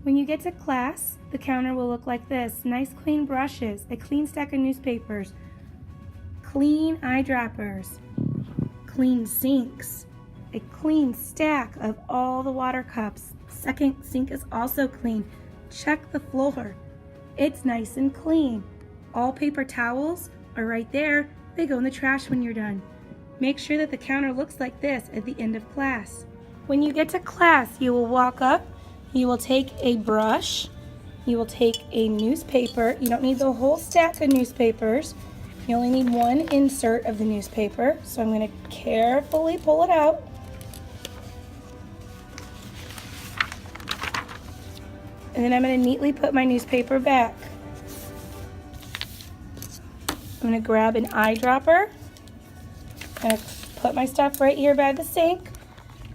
When you get to class, the counter will look like this. Nice clean brushes, a clean stack of newspapers, clean eyedroppers, clean sinks, a clean stack of all the water cups. Second sink is also clean. Check the floor. It's nice and clean. All paper towels are right there. They go in the trash when you're done. Make sure that the counter looks like this at the end of class. When you get to class, you will walk up, you will take a brush, you will take a newspaper. You don't need the whole stack of newspapers. You only need one insert of the newspaper. So I'm going to carefully pull it out. And then I'm going to neatly put my newspaper back. I'm going to grab an eyedropper. I'm going to put my stuff right here by the sink.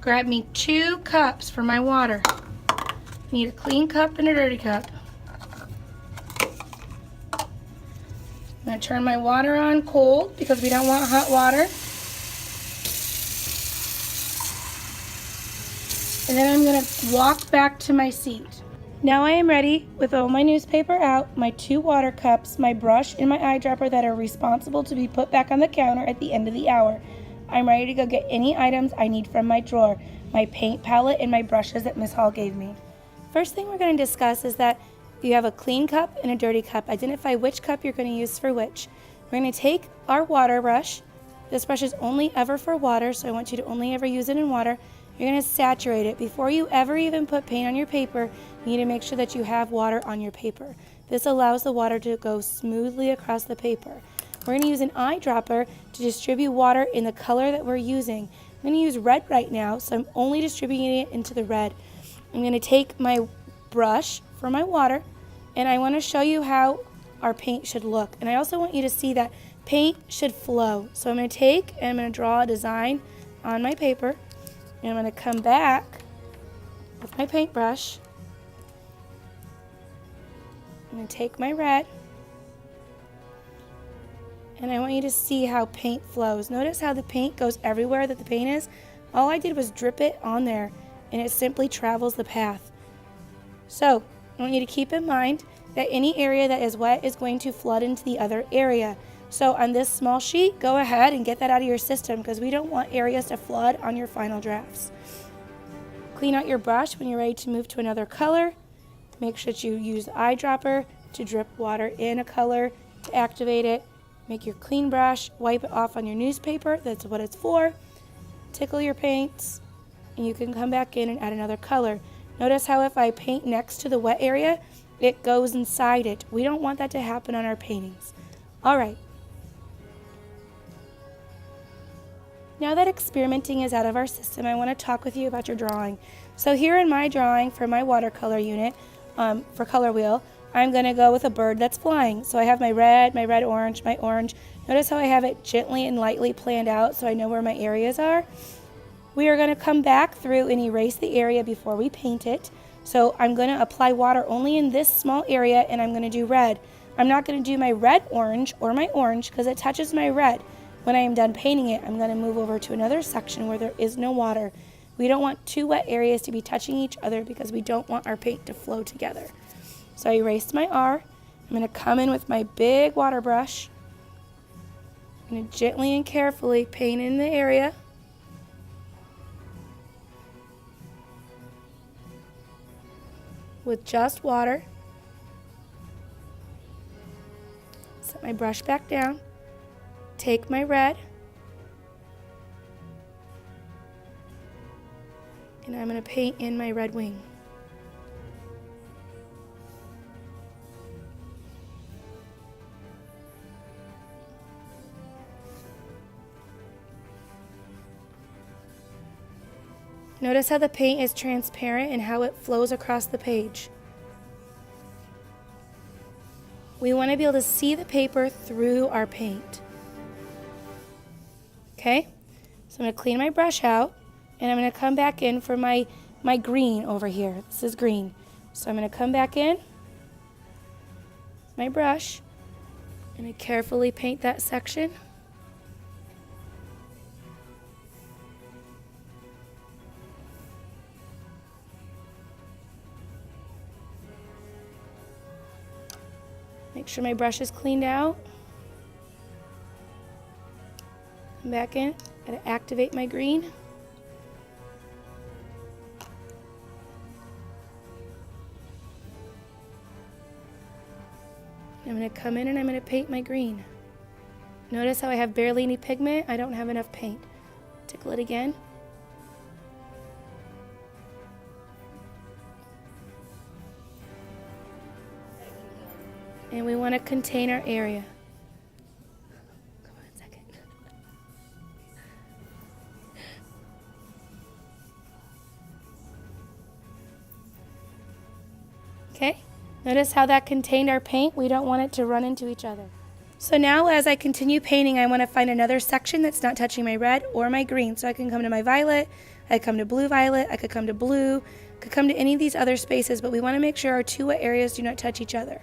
Grab me 2 cups for my water. Need a clean cup and a dirty cup. I'm going to turn my water on cold because we don't want hot water. And then I'm going to walk back to my seat. Now I am ready with all my newspaper out, my 2 water cups, my brush, and my eyedropper that are responsible to be put back on the counter at the end of the hour. I'm ready to go get any items I need from my drawer, my paint palette, and my brushes that Miss Hall gave me. First thing we're going to discuss is that you have a clean cup and a dirty cup. Identify which cup you're going to use for which. We're going to take our water brush. This brush is only ever for water, so I want you to only ever use it in water. You're going to saturate it. Before you ever even put paint on your paper, you need to make sure that you have water on your paper. This allows the water to go smoothly across the paper. We're going to use an eyedropper to distribute water in the color that we're using. I'm going to use red right now, so I'm only distributing it into the red. I'm going to take my brush for my water, and I want to show you how our paint should look. And I also want you to see that paint should flow. So I'm going to take and I'm going to draw a design on my paper, and I'm going to come back with my paintbrush. I'm going to take my red, and I want you to see how paint flows. Notice how the paint goes everywhere that the paint is. All I did was drip it on there, and it simply travels the path. So I want you to keep in mind that any area that is wet is going to flood into the other area. So on this small sheet, go ahead and get that out of your system because we don't want areas to flood on your final drafts. Clean out your brush when you're ready to move to another color. Make sure that you use the eyedropper to drip water in a color to activate it. Make your clean brush, wipe it off on your newspaper. That's what it's for. Tickle your paints, and you can come back in and add another color. Notice how if I paint next to the wet area, it goes inside it. We don't want that to happen on our paintings. All right. Now that experimenting is out of our system, I want to talk with you about your drawing. So here in my drawing for my watercolor unit, for color wheel, I'm going to go with a bird that's flying. So I have my red, orange, my orange. Notice how I have it gently and lightly planned out so I know where my areas are. We are going to come back through and erase the area before we paint it. So I'm going to apply water only in this small area, and I'm going to do red. I'm not going to do my red orange or my orange because it touches my red. When I am done painting it, I'm going to move over to another section where there is no water. We don't want 2 wet areas to be touching each other because we don't want our paint to flow together. So I erased my R. I'm going to come in with my big water brush. I'm going to gently and carefully paint in the area. With just water. Set my brush back down. Take my red. And I'm going to paint in my red wing. Notice how the paint is transparent and how it flows across the page. We want to be able to see the paper through our paint. Okay? So I'm going to clean my brush out, and I'm going to come back in for my green over here. This is green. So I'm going to come back in, my brush, and I carefully paint that section. Make sure my brush is cleaned out. Come back in, gotta activate my green. I'm going to come in and I'm going to paint my green. Notice how I have barely any pigment. I don't have enough paint. Tickle it again. And we want to contain our area. Come on a second. Okay, notice how that contained our paint. We don't want it to run into each other. So now as I continue painting, I want to find another section that's not touching my red or my green. So I can come to my violet, I come to blue violet, I could come to blue, could come to any of these other spaces, but we want to make sure our two areas do not touch each other.